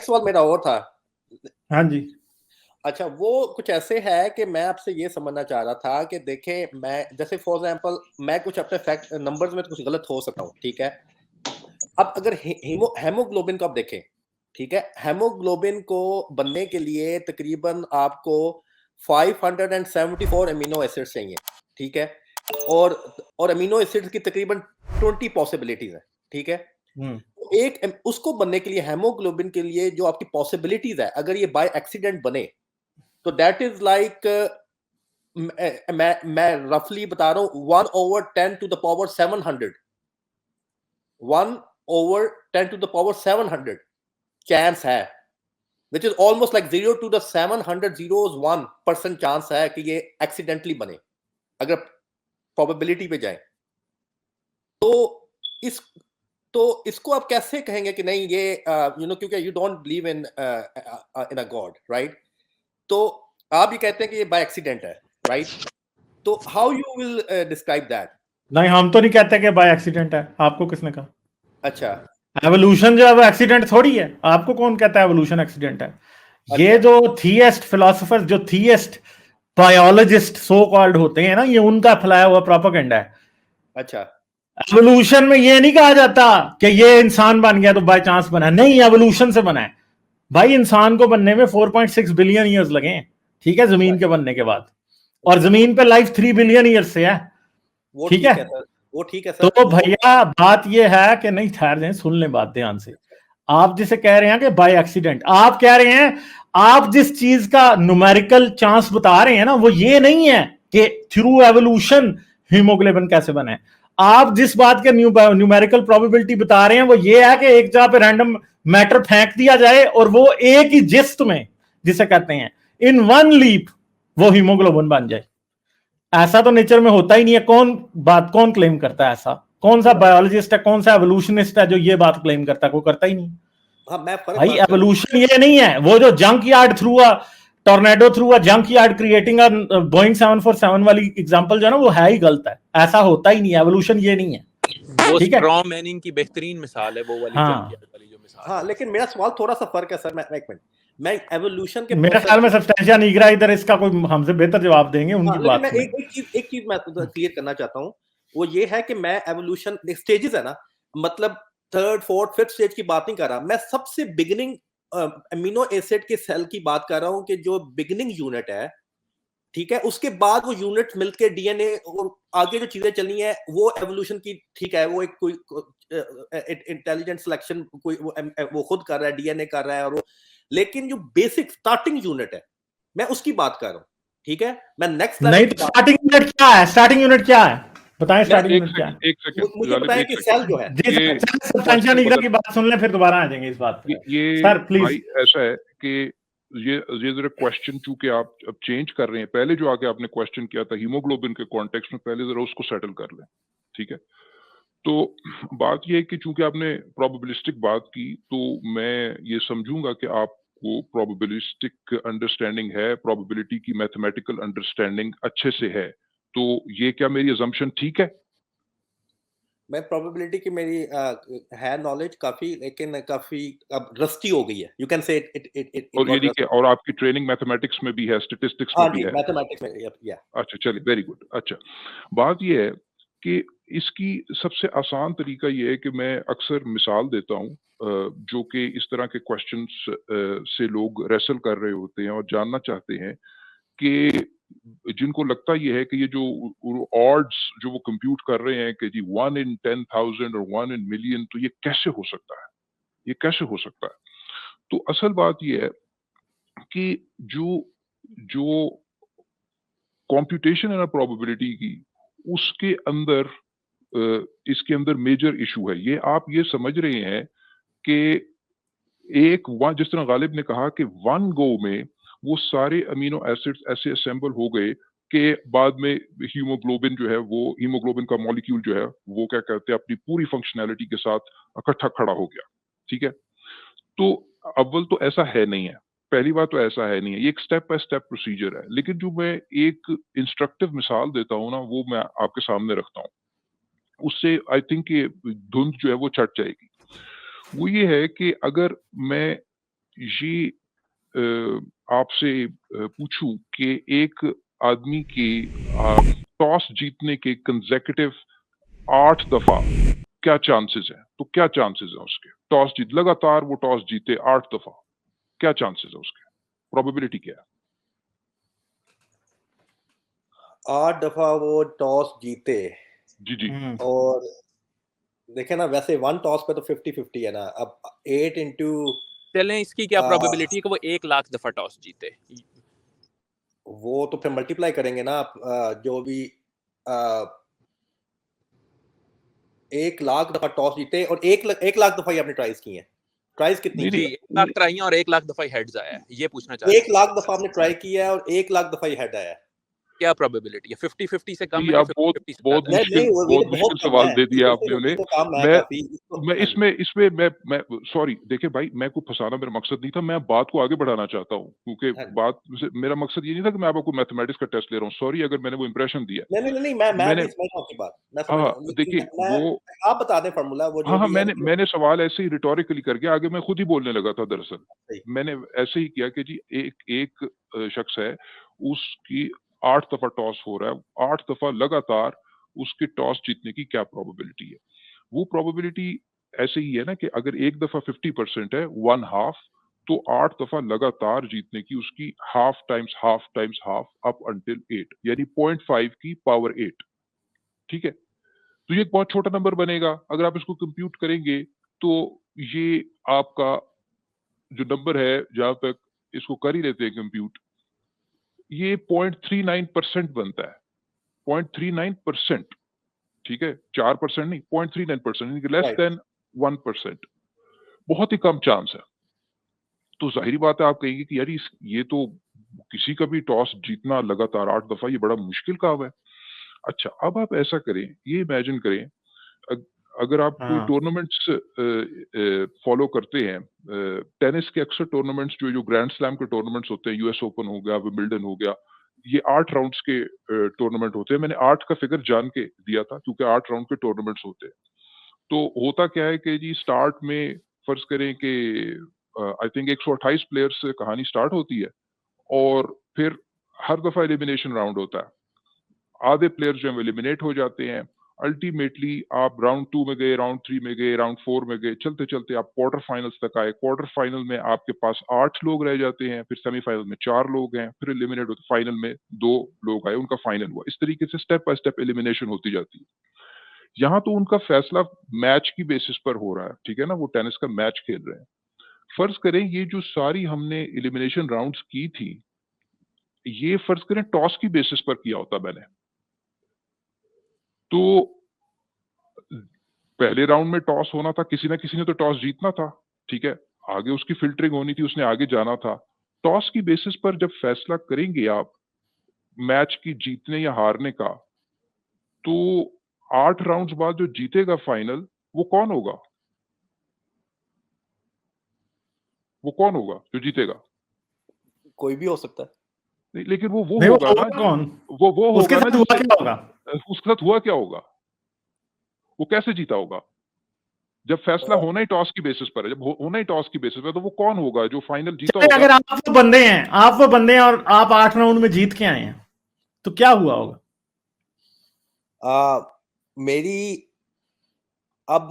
एक सवाल मेरा और था। हाँ जी। अच्छा, वो कुछ ऐसे है कि मैं आपसे ये समझना चाह रहा था कि देखें, मैं जैसे फॉर एग्जांपल मैं कुछ अपने फैक्ट नंबर्स में तो कुछ गलत हो सकता हूँ, ठीक है। अब अगर हेमोग्लोबिन को आप देखें, ठीक है, हेमोग्लोबिन को बनने के लिए तकरीबन आपको 574 अमीनो एसिड्स चाहिए, ठीक है। और अमीनो एसिड्स की तकरीबन 20 पॉसिबिलिटीज है, ठीक है। एक उसको बनने के लिए, हेमोग्लोबिन के लिए जो आपकी पॉसिबिलिटीज है, अगर ये बाय एक्सीडेंट बने तो दैट इज लाइक, मैं रफली बता रहा हूं, 1/10⁻700, 1/10⁻700 चांस है, which is almost like 0 to the 700 zeros 1% chance है कि ये एक्सीडेंटली बने, अगर प्रोबेबिलिटी पे जाए तो। इस तो इसको आप कैसे कहेंगे कि नहीं ये क्योंकि you don't believe in a God, right. तो आप ये कहते हैं कि ये बाय एक्सीडेंट है, राइट। तो how you will describe that? नहीं, हम तो नहीं कहते कि बाय एक्सीडेंट है। आपको किसने कहा? अच्छा एवोल्यूशन जो है वो एक्सीडेंट थोड़ी है। आपको कौन कहता है एवोल्यूशन एक्सीडेंट है? ये अच्छा जो थीएस्ट फिलोसोफर, जो थीएस्ट बायोलॉजिस्ट सो कॉल्ड होते हैं ना, ये उनका फैलाया हुआ प्रोपेगेंडा है। अच्छा एवोल्यूशन में ये नहीं कहा जाता कि ये इंसान बन गया तो बाय चांस बना, नहीं, एवोल्यूशन से बना है भाई। इंसान को बनने में 4.6 बिलियन ईयर्स लगे हैं, ठीक है, जमीन के बनने के बाद। और वो जमीन पे लाइफ 3 बिलियन ईयर्स से है, वो ठीक है। ठीक है सर, वो ठीक है सर, तो वो भैया बात यह है कि नहीं, ठहर जाए, सुन लें बात ध्यान से। आप जिसे कह रहे हैं कि बाय एक्सीडेंट, आप कह रहे हैं, आप जिस चीज का न्यूमेरिकल चांस बता रहे हैं ना, वो ये नहीं है कि थ्रू एवोल्यूशन हीमोग्लोबिन कैसे बने। आप जिस बात के न्यूमेरिकल प्रोबेबिलिटी बता रहे हैं वो ये है कि एक जगह पे रैंडम मैटर फेंक दिया जाए और वो एक ही जिस्ट में, जिसे कहते हैं इन वन लीप, वो हीमोग्लोबिन बन जाए। ऐसा तो नेचर में होता ही नहीं है। कौन क्लेम करता है ऐसा? कौन सा बायोलॉजिस्ट है, कौन सा एवोल्यूशनिस्ट है जो ये बात क्लेम करता है? कोई करता ही नहीं। हाँ, मैं फर्क भाई बात कर रहा एवोल्यूशन ये नहीं है वो जो junk yard through a tornado through a junk yard creating a Boeing 747 वाली एग्जांपल जो है ना, वो है ही गलत है। ऐसा होता ही नहीं है, एवोल्यूशन ये नहीं है, वो ठीक है। स्ट्रॉ मैनिंग की बेहतरीन मिसाल है, वो वाली हाँ, जंक वाली जो हूँ। मिसाल हाँ, है। लेकिन मेरा सवाल थोड़ा सा फर्क है सर। मैं एक मिनट, मैं एवोल्यूशन के मेरे ख्याल में सब्सटेंशिया निग्रा इधर इसका कोई हमसे बेहतर जवाब देंगे, हाँ, उनकी लेकिन बात मैं सुने। एक चीज मैं क्लियर करना चाहता हूँ। वो ये है कि मैं एवोल्यूशन स्टेजेस है ना, मतलब थर्ड फोर्थ फिफ्थ स्टेज की बात नहीं कर रहा मैं। सबसे बिगिनिंग अमीनो एसिड के सेल की बात कर रहा हूँ कि जो बिगिनिंग यूनिट है, ठीक है, उसके बाद वो यूनिट मिलके डीएनए और आगे जो चीजें चलनी है वो एवोल्यूशन की, ठीक है। वो एक कोई इंटेलिजेंट सिलेक्शन कोई वो खुद कर रहा है, डीएनए कर रहा है, और वो, लेकिन जो बेसिक स्टार्टिंग यूनिट है मैं उसकी बात कर रहा हूँ, ठीक है। मैं नेक्स्ट लेवल नहीं की तो बात, स्टार्टिंग यूनिट क्या है? स्टार्टिंग यूनिट क्या है? बताएं, मैं स्टार्टिंग यूनिट क्या है? एक सेकंड मुझे गालिब, बताएं एक कि सेकंड। सेल जो है, जी ये सर, सब्सटेंशिया क्वेश्चन निग्रा बदल, की बात सुन लें, फिर दोबारा आ जाएंगे इस बात पे। ये सर प्लीज। भाई ऐसा है कि ये जरा क्वेश्चन चूंकि आप अब चेंज कर रहे हैं, पहले जो आके आपने क्वेश्चन किया था हीमोग्लोबिन के कॉन्टेक्स्ट में, पहले जरा उसको सेटल कर लें, ठीक है। तो बात यह है कि चूंकि आपने प्रोबेबिलिस्टिक बात की, तो मैं ये समझूंगा कि आपको प्रोबेबिलिस्टिक अंडरस्टैंडिंग है, प्रोबेबिलिटी की मैथमेटिकल अंडरस्टैंडिंग अच्छे से है। तो ये क्या मेरी अजम्पशन ठीक है? मैं प्रोबेबिलिटी की मेरी है नॉलेज काफी, लेकिन काफी अब रस्टी हो गई है, यू कैन से इट और ये गॉट नहीं कि, रस्टी। और आपकी ट्रेनिंग मैथमेटिक्स में भी है, स्टेटिस्टिक्स में हाँ भी जी, है? मैथमेटिक्स में, या अच्छा, चलिए, वेरी गुड। अच्छा, बात यह है कि इसकी सबसे आसान तरीका ये है कि मैं अक्सर मिसाल देता हूँ, जो कि इस तरह के क्वेश्चंस से लोग रेसल कर रहे होते हैं और जानना चाहते हैं कि जिनको लगता ये है कि ये जो ऑड्स जो वो कंप्यूट कर रहे हैं कि जी 1 in 10,000 और 1 in million, तो ये कैसे हो सकता है, ये कैसे हो सकता है? तो असल बात ये है कि जो जो कंप्यूटेशन है ना प्रोबेबिलिटी की, उसके अंदर इसके अंदर मेजर इशू है। ये आप ये समझ रहे हैं कि एक वन, जिस तरह गालिब ने कहा कि वन गो में वो सारे अमीनो एसिड्स ऐसे असेंबल हो गए कि बाद में हीमोग्लोबिन जो है, वो हीमोग्लोबिन का मॉलिक्यूल जो है वो क्या कहते हैं अपनी पूरी फंक्शनैलिटी के साथ इकट्ठा खड़ा हो गया, ठीक है। तो अव्वल तो ऐसा है नहीं है, पहली बात तो ऐसा है नहीं है, ये एक स्टेप बाय स्टेप प्रोसीजर है। लेकिन जो मैं एक इंस्ट्रक्टिव मिसाल देता हूँ ना, वो मैं आपके सामने रखता हूँ, उससे आई थिंक ये धुंध जो है वो छट जाएगी। वो ये है कि अगर मैं ये आपसे पूछूं कि एक आदमी के टॉस जीतने के कंसेक्यूटिव 8 दफा क्या चांसेस है, तो क्या चांसेस है उसके टॉस जीत लगातार वो टॉस जीते 8 दफा, क्या चांसेस है उसके, प्रोबेबिलिटी क्या है? 8 दफा वो टॉस जीते जी जी और देखे ना, वैसे वन टॉस पे तो 50-50 है ना, अब 8 इंटू चलें इसकी क्या प्रोबेबिलिटी है कि वो 1 लाख दफा टॉस जीते? वो तो फिर मल्टीप्लाई करेंगे ना आप, जो भी 1 लाख दफा टॉस जीते और 1 लाख दफा ही आपने ट्राइज की हैं। ट्राइज कितनी नहीं की जी, है? 1 लाख ट्राई हैं और 1 लाख दफा ही हेड्स आया है, ये पूछना चाह रहे 1 हैं। लाख दफा आपने ट्राई किया है और 1 लाख दफा ही हेड आया है। क्या प्रोबेबिलिटी है? 50-50 से कम जी है या आप बहुत 50-50 से बहुत ज्यादा है? नहीं, वो ये बहुत तो मुश्किल बहुत कम सवाल है। दे दिया इससे आपने उन्हें। तो कम है मैं काफी। मैं हाँ जी। इसमें मैं सॉरी देखिए भाई, मैं को फंसाना मेरा मकसद नहीं था, मैं बात को आगे बढ़ाना चाहता हूँ क्योंकि हाँ जी। बात मेरा मकसद ये नहीं था कि मैं आपको मैथमेटिक्स का टेस्ट ले रहा हूँ, सॉरी अगर मैंने वो इंप्रेशन दिया। नहीं, मैं मैंने भी समझ रहा हूँ आपकी बात। मैं समझ हाँ रहा हूँ। देखिए मैं वो आप बता दें फार्मूला वो जो हाँ भी है मैंने सवाल ऐसे ही रिटोरिकली करके आगे मैं खुद ही बोलने लगा था दरअसल। सही। मैंने ऐसे ही किया कि जी एक शख्स है, उसकी 8 दफा टॉस हो रहा है, 8 दफा लगातार उसके टॉस जीतने की क्या प्रोबेबिलिटी है? वो प्रोबेबिलिटी ऐसे ही है ना कि अगर एक दफा 50% है, 1 हाफ, तो 8 दफा लगातार जीतने की उसकी half times half times half up until 8 यानी 0.5 की पावर 8, ठीक है? तो ये एक बहुत छोटा नंबर बनेगा। अगर आप इसको कंप्यूट करेंगे तो ये आपका जो नंबर है, जहां तक इसको कर ही लेते हैं कंप्यूट, ये 0.39% बनता है। 0.39%, ठीक है? 4% नहीं, 0.39% यानी कि लेस राइट। देन 1%। बहुत ही कम चांस है। तो ज़ाहिर बात है आप कहेंगे कि यार ये तो किसी का भी टॉस जीतना लगातार 8 दफा, ये बड़ा मुश्किल काम है। अच्छा, अब आप ऐसा करें, ये इमेजिन करें, अग अगर आप कोई हाँ टूर्नामेंट्स फॉलो करते हैं, टेनिस के अक्सर टूर्नामेंट्स जो ग्रैंड स्लैम के टूर्नामेंट्स होते हैं, यूएस ओपन हो गया, विंबलडन हो गया, ये 8 राउंड्स के टूर्नामेंट होते हैं। मैंने 8 का फिगर जान के दिया था क्योंकि 8 राउंड के टूर्नामेंट्स होते हैं। तो होता क्या है कि जी स्टार्ट में फर्ज करें कि आई थिंक 128 प्लेयर्स से कहानी स्टार्ट होती है और फिर हर दफा एलिमिनेशन राउंड होता है। आधे प्लेयर्स जो है एलिमिनेट हो जाते हैं। अल्टीमेटली आप राउंड 2 में गए, राउंड 3 में गए, राउंड 4 में गए, चलते चलते आप क्वार्टर फाइनल्स तक आए। क्वार्टर फाइनल में आपके पास 8 लोग रह जाते हैं, फिर सेमीफाइनल में 4 लोग हैं, फिर एलिमिनेट होते, फाइनल में 2 लोग आए, उनका फाइनल हुआ। इस तरीके से स्टेप बाय स्टेप एलिमिनेशन होती जाती है। यहाँ तो उनका फैसला मैच की बेसिस पर हो रहा है, ठीक है ना? वो टेनिस का मैच खेल रहे हैं। फर्ज करें ये जो सारी हमने एलिमिनेशन राउंड्स की थी, ये फर्ज करें टॉस की बेसिस पर किया होता मैंने, तो पहले राउंड में टॉस होना था, किसी ना किसी ने तो टॉस जीतना था, ठीक है? आगे उसकी फिल्टरिंग होनी थी, उसने आगे जाना था। टॉस की बेसिस पर जब फैसला करेंगे आप मैच की जीतने या हारने का, तो 8 राउंड्स बाद जो जीतेगा फाइनल, वो कौन होगा? वो कौन होगा जो जीतेगा? कोई भी हो सकता है। नहीं, लेकिन वो नहीं, वो होगा ना, होगा कौन? वो उसके होगा ना साथ हुआ जिसने क्या होगा? उसके साथ हुआ क्या होगा? वो कैसे जीता होगा? जब फैसला होना ही टॉस की बेसिस पर है, जब होना ही टॉस की बेसिस पर, तो वो कौन होगा जो फाइनल जीता चलिए, होगा? अगर आप वो बंदे हैं और आप 8 राउंड में जीत के आए हैं, तो क्या हुआ होगा? मेरी अब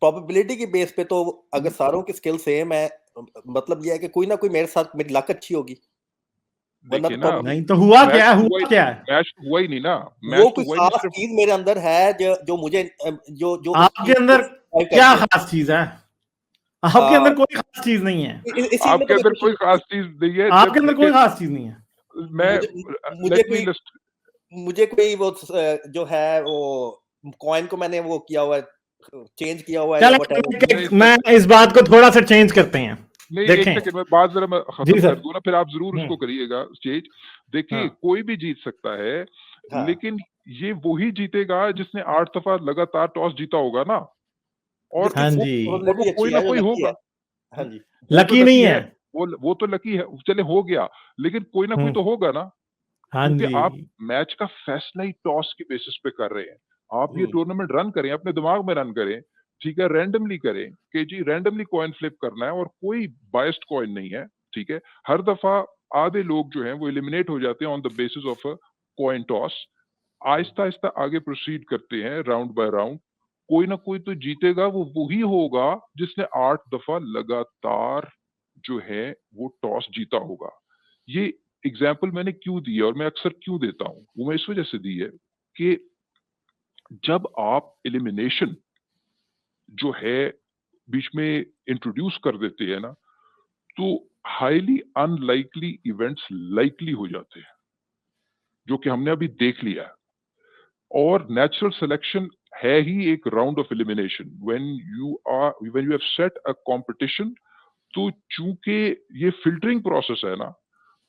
प्रोबेबिलिटी की बेस पे तो अगर सारों की स्किल सेम है, मतलब ये है कि कोई ना कोई मेरे साथ मेरी लक अच्छी होगी, वरना देखिए तो ना, नहीं तो हुआ मैच क्या है? हुआ हुआ क्या है? मैच तो हुआ ही नहीं ना, वो मैच तो कोई हुआ ही नहीं, खास सिर्फ चीज मेरे अंदर है जो मुझे जो उस आपके चीज को अंदर survive कर क्या गया। खास चीज है? आपके आ, अंदर कोई खास चीज नहीं है। इस चीज में आपके तो मैं अंदर खुश कोई खास हूँ। चीज नहीं है। आपके जब अंदर देखिए कोई खास चीज नहीं है। मैं मुझे मुझे लेट मी कोई मुझे कोई वो जो है वो कॉइन को मैंने वो किया हुआ है, चेंज किया हुआ है या व्हाटएवर। नहीं मैं इस बात को थोड़ा सा चेंज करते हैं। नहीं, एक देखें। सेकंड में बात जरा मैं जी खत्म सर। कर दूं ना, फिर आप जरूर उसको करिएगा चेंज। देखिए, हाँ कोई भी जीत सकता है, हाँ लेकिन ये वही जीतेगा जिसने 8 दफा लगातार टॉस जीता होगा ना, और जिसकी हाँ वो जी। और वो प्रोबेबिलिटी कोई अच्छी ना है, जो कोई लकी है। होगा। हाँ जी। वो तो लकी नहीं लकी है। है, वो तो लकी है, चले हो गया, लेकिन कोई ना कोई तो होगा ना, हाँ क्योंकि जी। आप मैच का फैसला ही टॉस की बेसिस पे कर रहे हैं। आप ये हम्म। टूर्नामेंट रन करें, अपने दिमाग में रन करें, ठीक है, रैंडमली करें कि जी रैंडमली कॉइन फ्लिप करना है और कोई बायस्ड कॉइन नहीं है, ठीक है। हर दफा आधे लोग जो हैं वो एलिमिनेट हो जाते हैं on the basis of a coin toss. Aahista Aahista आगे प्रोसीड करते हैं राउंड बाय राउंड। कोई ना कोई तो जीतेगा, वो वही होगा जिसने 8 दफा लगातार जो है वो टॉस जीता होगा। ये एग्जाम्पल मैंने क्यों दी है और मैं अक्सर क्यों देता हूं, वो मैं इस वजह से दी है कि जब आप एलिमिनेशन जो है बीच में इंट्रोड्यूस कर देते हैं ना, तो हाईली अनलाइकली इवेंट्स लाइकली हो जाते हैं, जो कि हमने अभी देख लिया है। और नेचुरल सिलेक्शन है ही एक round of elimination when you have set a competition. तो चूंकि ये फिल्टरिंग प्रोसेस है ना,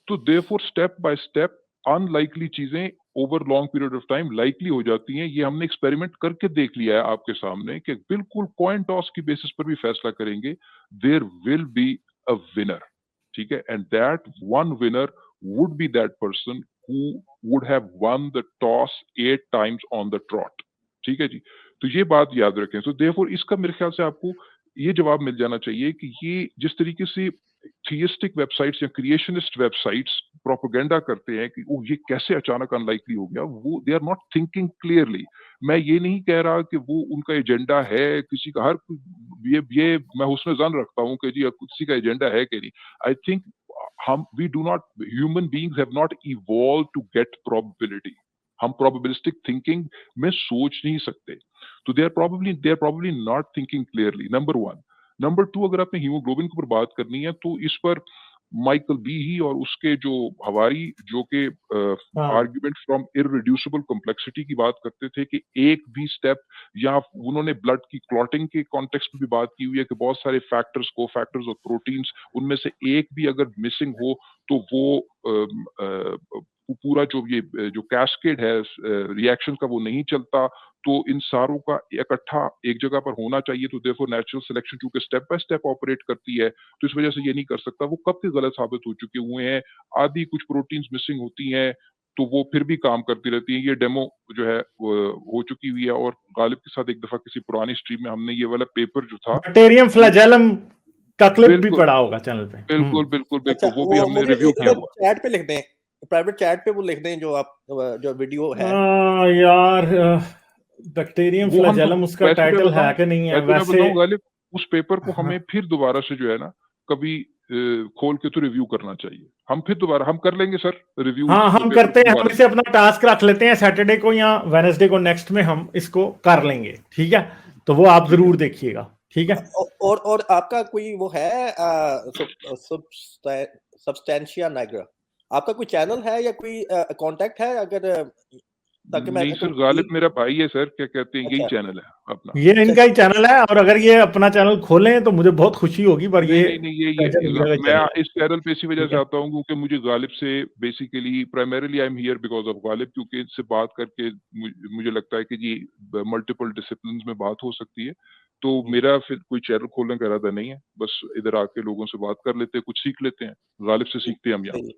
तो therefore step by step unlikely चीजें over long period of time likely हो जाती हैं। ये हमने एक्सपेरिमेंट करके देख लिया है आपके सामने कि बिल्कुल कॉइन टॉस की बेसिस पर भी फैसला करेंगे, there will be a winner, ठीक है। And that one winner would be that person who would have won the toss 8 times on the trot, ठीक है जी। तो ये बात याद रखें। तो therefore इसका मेरे ख्याल से आपको ये जवाब मिल जाना चाहिए कि ये जिस तरीके से थियस्टिक वेबसाइट्स या क्रिएशनिस्ट वेबसाइट्स प्रोपेगेंडा करते हैं कि ये कैसे अचानक अनलाइकली हो गया, वो they are not thinking clearly. मैं ये नहीं कह रहा कि वो उनका एजेंडा है किसी का, हर ये मैं हुस्न ज़न रखता हूँ कि जी किसी का एजेंडा है कि नहीं। I think we do not, human beings have not evolved to get probability। हम probabilistic thinking में सोच नहीं सकते। तो they are probably not thinking clearly, number one। Number 2, अगर आपने हीमोग्लोबिन के ऊपर बात करनी है तो इस पर माइकल बीही और उसके जो हवारी जो के आर्ग्यूमेंट फ्रॉम इररिड्यूसिबल कॉम्प्लेक्सिटी की बात करते थे कि एक भी स्टेप, या उन्होंने ब्लड की क्लॉटिंग के कॉन्टेक्स्ट में भी बात की हुई है कि बहुत सारे फैक्टर्स, को फैक्टर्स और प्रोटीन्स, उनमें से एक भी अगर मिसिंग हो तो वो पूरा जो कैस्केड है रिएक्शन का वो नहीं चलता। तो इन सारों का इकट्ठा एक जगह पर होना चाहिए। तो देयरफॉर नेचुरल सिलेक्शन चूंकि स्टेप बाय स्टेप ऑपरेट करती है, तो इस वजह से ये नहीं कर सकता। वो कब के गलत साबित हो चुके हुए हैं, आदि कुछ प्रोटीन्स मिसिंग होती हैं तो वो फिर भी काम करती रहती है। ये डेमो जो है हो चुकी हुई है, और गालिब के साथ एक दफा किसी पुरानी स्ट्रीम में हमने ये वाला पेपर जो था बैक्टीरियम फ्लैजेलम का क्लिप भी पड़ा होगा चैनल पे। बिल्कुल बिल्कुल बिल्कुल, अच्छा, वो भी हमने रिव्यू किया हुआ। चैट पे लिख दें, प्राइवेट चैट पे वो लिख दें जो आप जो वीडियो है। यार बैक्टीरियम फ्लैजेलम उसका टाइटल है कि नहीं है वैसे मैं वैसे। बताऊं गालिब, उस पेपर को हाँ। हमें फिर दोबारा से जो है ना कभी खोल के तो रिव्यू करना चाहिए। हम फिर दोबारा हम कर लेंगे सर रिव्यू। हाँ हम करते हैं, हम इसे अपना टास्क रख लेते हैं सैटरडे को या वेडनेसडे को, नेक्स्ट में हम इसको कर लेंगे, ठीक है। तो वो आप जरूर देखिएगा, ठीक है। और आपका कोई वो है सब्सटेंशिया नाइग्रा, आपका कोई चैनल है या कोई कांटेक्ट है? अगर ताकि मैं नहीं सर, गालिब मेरा भाई है सर, क्या कहते हैं, यही चैनल है अपना, ये इनका ही चैनल है। और अगर ये अपना चैनल खोलें तो मुझे बहुत खुशी होगी। पर नहीं, ये मैं इस चैनल पे इसी वजह से आता हूँ क्योंकि मुझे गालिब से basically primarily I am here because of Ghalib, क्योंकि इससे बात करके मुझे लगता है कि जी मल्टीपल डिसिप्लिन में बात हो सकती है। तो मेरा फिर कोई चैनल खोलने का इरादा नहीं है, बस इधर आके लोगों से बात कर लेते हैं, कुछ सीख लेते हैं, गालिब से सीखते हैं हम यहाँ।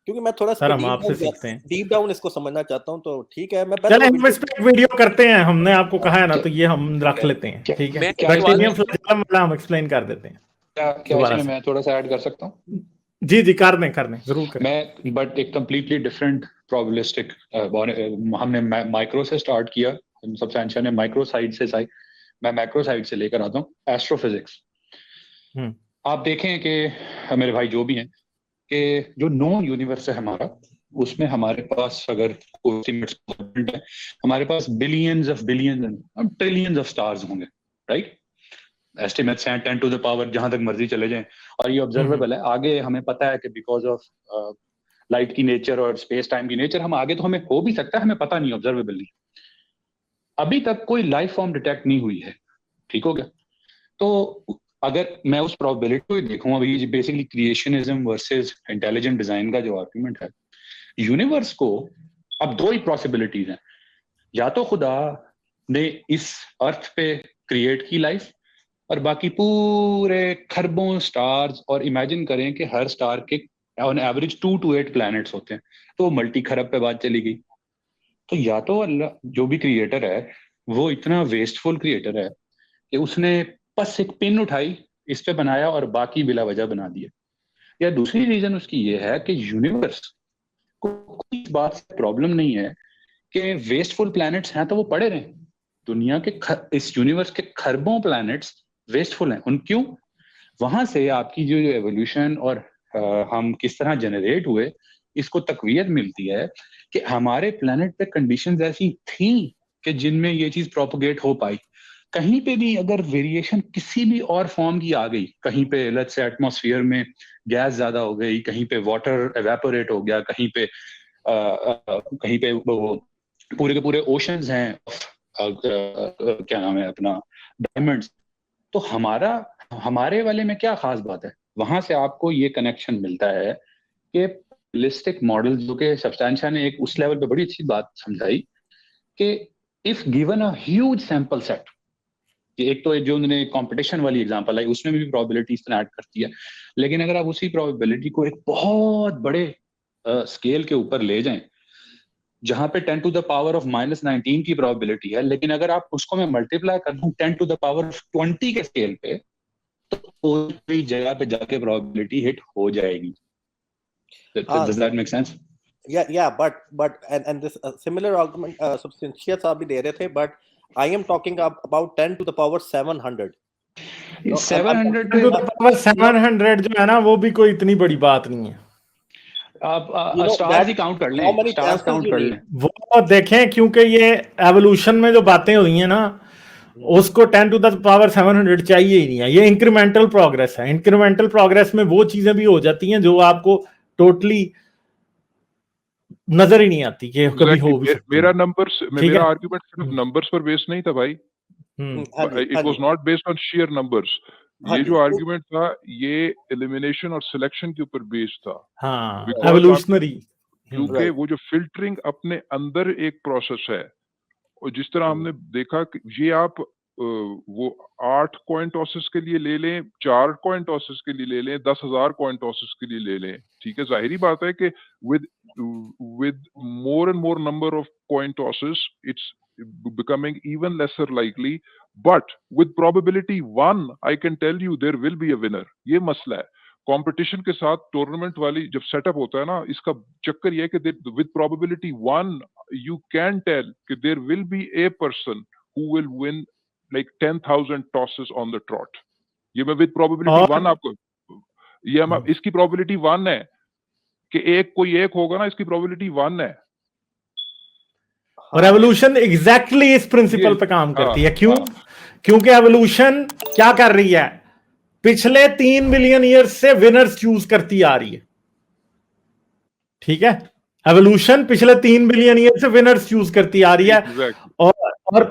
क्योंकि मैं थोड़ा सर हम आपसे सीखते हैं, डीप डाउन इसको समझना चाहता हूँ। तो ठीक है, मैं चलें हम इस पे वीडियो करते हैं, हमने आपको कहा है ना, तो ये हम रख लेते हैं, ठीक है। बैक्टीरियम फ्लैजेलम वाला हम एक्सप्लेन कर देते हैं। क्या मैं थोड़ा सा ऐड कर सकता हूँ? जी कर दें जरूर करें। मैं बट एक कंप्लीटली डिफरेंट प्रोबेबिलिस्टिक, हमने माइक्रो से स्टार्ट किया, सब्सटेंशिया ने माइक्रो साइड से आई, मैं मैक्रो साइड से लेकर आता हूँ एस्ट्रोफिजिक्स। आप देखें कि मेरे भाई जो भी हैं कि जो नोन यूनिवर्स है हमारा, उसमें हमारे पास अगर है, हमारे पास billions of trillions of stars होंगे, राइट। एस्टिमेट्स हैं 10 टू द पावर जहां तक मर्जी चले जाएं, और ये ऑब्जर्वेबल है। आगे हमें पता है कि बिकॉज ऑफ लाइट की नेचर और स्पेस टाइम की नेचर, हम आगे तो हमें हो भी सकता है, हमें पता नहीं, ऑब्जर्वेबल नहीं। अभी तक कोई लाइफ फॉर्म डिटेक्ट नहीं हुई है, ठीक हो गया। तो अगर मैं उस प्रोबेबिलिटी को देखूं, अभी basically creationism versus intelligent design का जो आर्गुमेंट है, यूनिवर्स को अब 2 ही पॉसिबिलिटीज हैं। या तो खुदा ने इस अर्थ पे क्रिएट की लाइफ, और बाकी पूरे खरबों स्टार्स, और इमेजिन करें कि हर स्टार के ऑन एवरेज 2 to 8 प्लैनेट्स होते हैं, तो मल्टी खरब पे बात चली गई। तो या तो अल्लाह जो भी क्रिएटर है वो इतना वेस्टफुल क्रिएटर है कि उसने बस एक पिन उठाई, इस पे बनाया और बाकी बिला वजह बना दिए। या दूसरी रीजन उसकी ये है कि यूनिवर्स को कोई इस बात से प्रॉब्लम नहीं है कि वेस्टफुल प्लैनेट्स हैं तो वो पड़े रहें। दुनिया के इस यूनिवर्स के खरबों प्लैनेट्स वेस्टफुल हैं। उन क्यों? वहां से आपकी जो एवोल्यूशन और हम किस तरह जनरेट हुए, इसको तकवीयत मिलती है कि हमारे प्लैनेट पे कंडीशंस ऐसी थी कि जिनमें ये चीज प्रोपोगेट हो पाई। कहीं पे भी अगर वेरिएशन किसी भी और फॉर्म की आ गई, कहीं पे लेट्स से एटमॉस्फेयर में गैस ज्यादा हो गई, कहीं पे वाटर एवेपोरेट हो गया, कहीं पे वो पूरे के पूरे ओशंस हैं, क्या नाम है अपना, डायमंड्स, तो हमारे वाले में क्या खास बात है? वहां से आपको ये कनेक्शन मिलता है कि रियलिस्टिक मॉडल, जो कि सब्सटेंशिया ने एक उस लेवल पे बड़ी अच्छी बात समझाई कि if given a huge sample set, एक तो जो उन्होंने कंपटीशन वाली एग्जांपल आई उसमें भी प्रोबेबिलिटी इसने ऐड करती है, लेकिन अगर आप उसी प्रोबेबिलिटी को एक बहुत बड़े स्केल के ऊपर ले जाएं, जहां पे 10 टू द पावर ऑफ -19 की प्रोबेबिलिटी है, लेकिन अगर आप उसको मैं मल्टीप्लाई कर दूं 10 टू द पावर ऑफ 20 के स्केल पे, तो कोई जगह पे जाके प्रोबेबिलिटी हिट हो जाएगी। Does that make sense? Yeah, but and this similar argument substantia साहब भी दे रहे थे, but I am talking about 10 to the power 700. 700 10 to the power 700 जो है ना, वो भी कोई इतनी बड़ी बात नहीं है। आप स्टार्स ही काउंट कर लें, स्टार्स काउंट कर लें, वो देखें, क्योंकि ये एवोल्यूशन में जो बातें हुई हैं ना, उसको 10 टू द पावर 700 चाहिए ही नहीं है। ये इंक्रीमेंटल प्रोग्रेस है। इंक्रीमेंटल प्रोग्रेस में वो चीजें भी हो जाती हैं जो आपको टोटली नजर ही नहीं आती कि कभी हो भी सकती। मेरा आर्गुमेंट सिर्फ नंबर्स पर बेस्ड नहीं था भाई, it was not based on share numbers. ये जो आर्गुमेंट था ये एलिमिनेशन और सिलेक्शन के ऊपर बेस्ड था। हाँ, एवोल्यूशनरी, क्योंकि वो जो फिल्टरिंग अपने अंदर एक प्रोसेस है, और जिस तरह हमने देखा कि ये आप वो 8 कॉइन टॉसेस के लिए ले लें, 4 कॉइन टॉसेस के लिए ले लें, 10,000 कॉइन टॉसेस के लिए ले लें, ठीक है, जाहिर बात है कि with more and more number of coin tosses it's becoming even lesser likely, but with probability 1 I can tell you there will be a winner। ये मसला है कंपटीशन के साथ। टूर्नामेंट वाली जब सेटअप होता है ना, इसका चक्कर ये है कि with probability 1 you can tell कि there will be a person who will win like 10,000 tosses on the trot। ये मैं with probability 1 आपको, ये इसकी probability 1 है कि कोई एक होगा ना, इसकी प्रोबेबिलिटी 1 है। और एवोल्यूशन एग्जैक्टली इस प्रिंसिपल पे काम करती है। क्यों? क्योंकि एवोल्यूशन क्या कर रही है, पिछले 3 बिलियन ईयर्स से विनर्स चूज करती आ रही है। ठीक है, एवोल्यूशन पिछले 3 बिलियन ईयर से विनर्स चूज करती आ रही है, और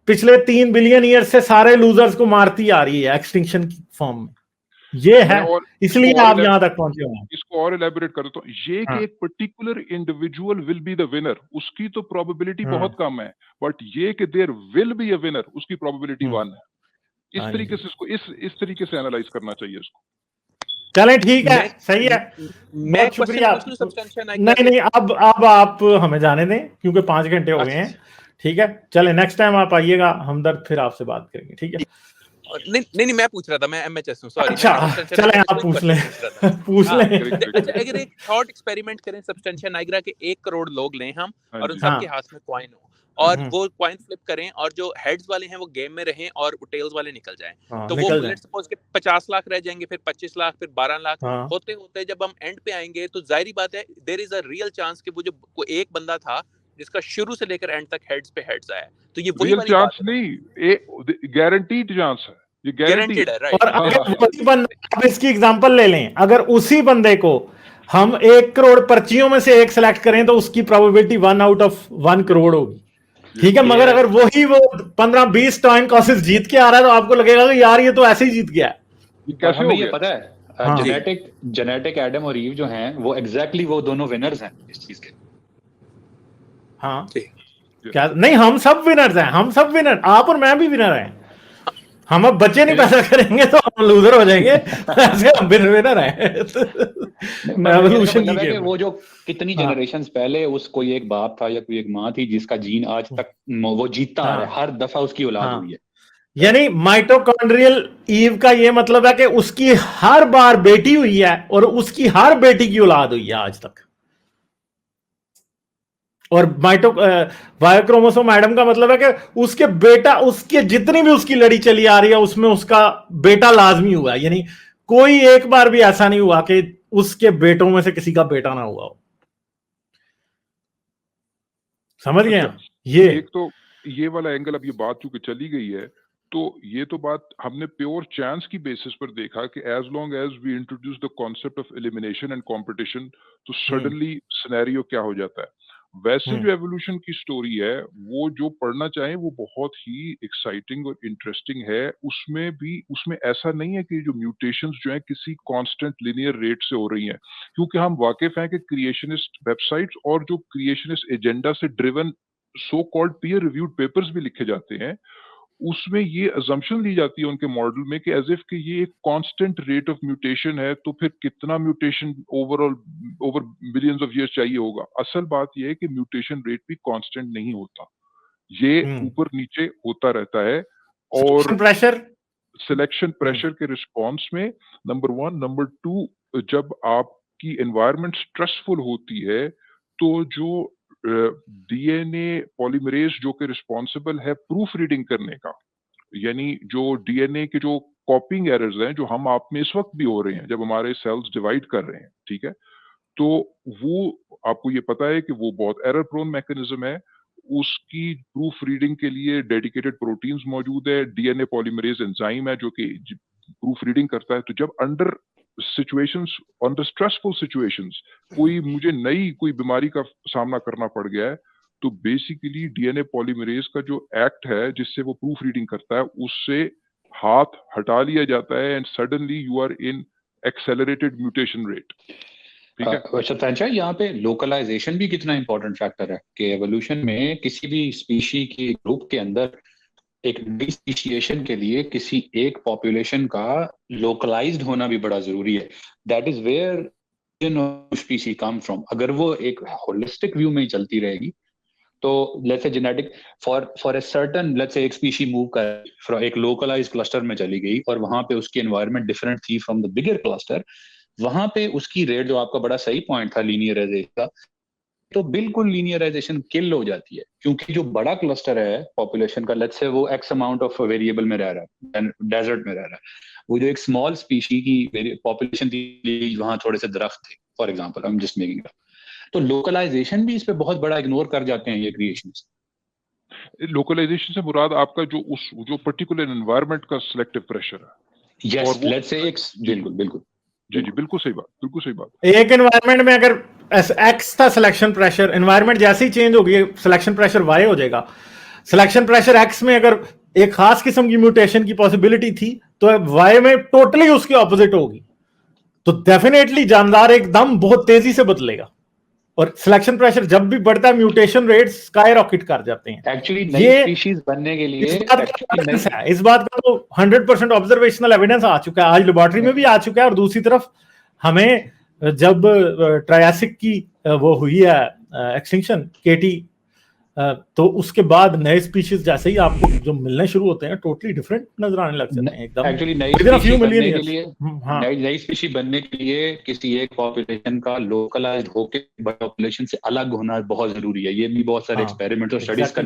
पिछले 3 बिलियन ईयर से सारे लूजर्स को मारती आ रही है एक्सटिंक्शन की फॉर्म में। ये है, इसलिए आप यहां तक पहुंचे हैं। इसको और एलैबोरेट कर देता हूं, ये कि एक particular individual will be the winner, उसकी तो प्रोबेबिलिटी बहुत कम है, बट ये कि there will be a winner, उसकी प्रोबेबिलिटी 1 है। इस तरीके से इसको इस तरीके से एनालाइज करना चाहिए इसको। चलें, ठीक है, सही है, मैं शुक्रिया। नहीं नहीं, अब आप हमें जाने दें क्योंकि 5 घंटे हो गए हैं। ठीक है, चलें, नेक्स्ट टाइम आप आइएगा, हमदर्द फिर आपसे बात करेंगे। ठीक है, नहीं मैं पूछ रहा था, मैं एमएचएस हूं, सॉरी। अच्छा, चलें, आप पूछ लें। अच्छा, अगर एक थॉट एक्सपेरिमेंट करें, सब्सटेंशिया नाइग्रा के 1 करोड़ लोग लें हम, और उन सबके हाथ में कॉइन हो, और वो कॉइन फ्लिप करें, और जो हेड्स वाले हैं वो गेम में रहें और टेल्स वाले निकल जाएं, तो वो लेट्स सपोज के 50 लाख रह जाएंगे, फिर 25 लाख, फिर 12 लाख होते होते जब हम एंड पे आएंगे, तो जाहिर बात है there is a real chance कि वो जो एक बंदा था जिसका शुरू से लेकर एंड तक हेड्स पे हेड्स आया, तो ये वही वाली चांस नहीं, गारंटीड चांस है, ये गारंटीड है, राइट। और अगर वही बंदा, अब इसकी एग्जांपल ले लें, अगर उसी बंदे को हम 1 करोड़ पर्चियों में से एक सेलेक्ट करें तो उसकी प्रोबेबिलिटी 1 आउट ऑफ 1 करोड़ होगी। ठीक है, मगर अगर वो 15-20 कॉइन टॉसेस जीत के आ रहा है तो आपको लगेगा कि यार ये तो ऐसे ही जीत गया है। कैसे हमें ये पता है, जेनेटिक एडम और ईव जो हैं वो एग्जैक्टली वो दोनों विनर्स हैं इस चीज के। हाँ, क्या नहीं, हम सब विनर्स हैं, हम सब विनर, आप और मैं भी विनर हैं। हम अब बच्चे नहीं पैदा करेंगे तो हम लूजर हो जाएंगे, ऐसे हम विनर हैं। मतलब वो जो कितनी जनरेशंस पहले उस कोई एक बाप था या कोई एक माँ थी जिसका जीन आज तक वो जीतता आ रहा है, हर दफा उसकी औलाद हुई है। यानी माइटोकॉन्ड्रियल ईव का ये मतलब है कि उसकी हर बार बेटी हुई है और उसकी हर बेटी की औलाद हुई है आज तक। और बायोक्रोमोसोम एडम का मतलब है कि उसके बेटा, उसके जितनी भी उसकी लड़ी चली आ रही है उसमें उसका बेटा लाजमी हुआ है। यानी कोई एक बार भी ऐसा नहीं हुआ कि उसके बेटों में से किसी का बेटा ना हुआ हो। समझ गए? अच्छा, ये एक तो ये वाला एंगल, अब ये बात चूंकि चली गई है तो ये तो बात हमने प्योर चांस की बेसिस पर देखा कि as long as we introduce the concept of elimination and competition तो सडनली सिनेरियो क्या हो जाता है। वैसे जो एवोल्यूशन की स्टोरी है वो जो पढ़ना चाहें वो बहुत ही एक्साइटिंग और इंटरेस्टिंग है। उसमें ऐसा नहीं है कि जो म्यूटेशंस जो है किसी कांस्टेंट लिनियर रेट से हो रही हैं, क्योंकि हम वाकिफ हैं कि क्रिएशनिस्ट वेबसाइट्स और जो क्रिएशनिस्ट एजेंडा से driven so called peer reviewed papers भी लिखे जाते हैं, उसमें ये अजम्पशन ली जाती है उनके मॉडल में कि एज इफ कि ये एक कांस्टेंट रेट ऑफ म्यूटेशन है, तो फिर कितना mutation over billions of years चाहिए होगा। असल बात ये है कि म्यूटेशन रेट भी कांस्टेंट नहीं होता, ये ऊपर नीचे होता रहता है। और सिलेक्शन प्रेशर के रिस्पॉन्स में नंबर 1, नंबर 2, जब आपकी एनवायरनमेंट स्ट्रेसफुल होती है तो जो डीएनए पॉलीमरेज जो कि रिस्पॉन्सिबल है प्रूफ रीडिंग करने का, यानी जो डीएनए के जो कॉपिंग एरर्स हैं जो हम आप में इस वक्त भी हो रहे हैं जब हमारे सेल्स डिवाइड कर रहे हैं, ठीक है, तो वो आपको ये पता है कि वो बहुत एरर प्रोन मैकेनिज्म है। उसकी प्रूफ रीडिंग के लिए डेडिकेटेड प्रोटीन्स मौजूद है, डीएनए पॉलीमरेज एंजाइम है जो कि प्रूफ रीडिंग करता है। तो जब under situations, under stressful situations मुझे नई कोई बीमारी का सामना करना पड़ गया है, तो बेसिकली डीएनए पॉलीमरेज का जो एक्ट है जिससे वो प्रूफ रीडिंग करता है उससे हाथ हटा लिया जाता है and suddenly you are in accelerated mutation rate. अच्छा, यहाँ पे लोकलाइजेशन भी कितना इंपॉर्टेंट फैक्टर है कि एवोल्यूशन में किसी भी स्पीशी के ग्रुप के अंदर एक नई स्पीशिएशन के लिए किसी एक पॉपुलेशन का लोकलाइज्ड होना भी बड़ा जरूरी है। That is where species come from. अगर वो एक होलिस्टिक व्यू में ही चलती रहेगी तो let's say genetic for a certain, let's say एक स्पीशी मूव कर एक लोकलाइज्ड क्लस्टर में चली गई और वहां पे उसकी एनवायरनमेंट डिफरेंट थी फ्रॉम द बिगर क्लस्टर, वहां पे उसकी रेट, जो आपका बड़ा सही पॉइंट था लीनियराइजेशन का, तो बिल्कुल लीनियराइजेशन किल हो जाती है। क्योंकि जो बड़ा क्लस्टर है पॉपुलेशन का, लेट्स से वो एक्स अमाउंट ऑफ वेरिएबल में रह रहा है, डेजर्ट में रह रहा है, वो जो एक स्मॉल स्पीशी की पॉपुलेशन थी वहां थोड़े से दरख्त थे for example, I am just making it up, तो लोकलाइजेशन भी इस पे बहुत बड़ा इग्नोर कर जाते हैं ये क्रिएशनिस्ट। लोकलाइजेशन से मुराद आपका जो पर्टिकुलर एनवायरनमेंट का सिलेक्टिव प्रेशर है। यस, लेट्स से एक बिल्कुल जी बिल्कुल सही बात। एक एनवायरनमेंट में अगर एक्स था सिलेक्शन प्रेशर, एनवायरनमेंट जैसे ही चेंज होगी सिलेक्शन प्रेशर वाई हो जाएगा। सिलेक्शन प्रेशर एक्स में अगर एक खास किस्म की म्यूटेशन की पॉसिबिलिटी थी तो वाई में टोटली उसकी ऑपोजिट होगी, तो डेफिनेटली जानदार एकदम बहुत तेजी से बदलेगा। और सिलेक्शन प्रेशर जब भी बढ़ता है म्यूटेशन रेट स्काई रॉकेट कर जाते हैं। एक्चुअली नई स्पीशीज बनने के लिए इस बात का तो 100% ऑब्जर्वेशनल एविडेंस आ चुका है, आज लेबोरेटरी में भी आ चुका है। और दूसरी तरफ हमें जब ट्रायसिक की वो हुई है एक्सटिंक्शन केटी, तो उसके बाद नए स्पीशीज जैसे ही आपको जो मिलने शुरू होते हैं टोटली डिफरेंट नजर आने लग जाते हैं एकदम। एक्चुअली नई स्पीशी बनने के लिए किसी एक पॉपुलेशन का लोकलाइज्ड होकर बड़ी पॉपुलेशन से अलग होना बहुत जरूरी है। ये भी बहुत सारे एक्सपेरिमेंट्स और स्टडीज कर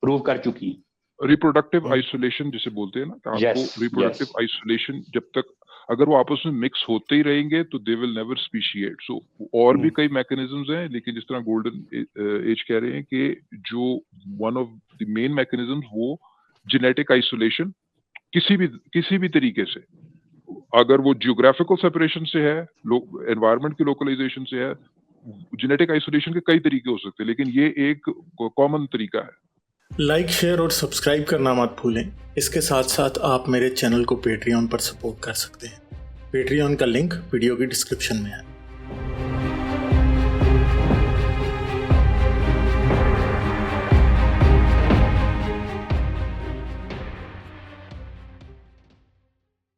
प्रूव कर चुकी है। रिप्रोडक्टिव आइसोलेशन जिसे बोलते हैं ना, आपको रिप्रोडक्टिव आइसोलेशन जब तक अगर वो आपस में मिक्स होते ही रहेंगे तो दे विल नेवर स्पीशिएट। सो और भी कई मैकेनिज्म्स हैं, लेकिन जिस तरह गोल्डन एज कह रहे हैं कि जो one of the main mechanisms वो जेनेटिक आइसोलेशन किसी भी तरीके से, अगर वो जियोग्राफिकल सेपरेशन से है, एनवायरनमेंट की लोकलाइजेशन से है, जेनेटिक आइसोलेशन के कई तरीके हो सकते हैं, लेकिन ये एक कॉमन तरीका है। लाइक, शेयर और सब्सक्राइब करना मत भूलें। इसके साथ साथ आप मेरे चैनल को पेट्रियन पर सपोर्ट कर सकते हैं। पेट्रियन का लिंक वीडियो की डिस्क्रिप्शन में है।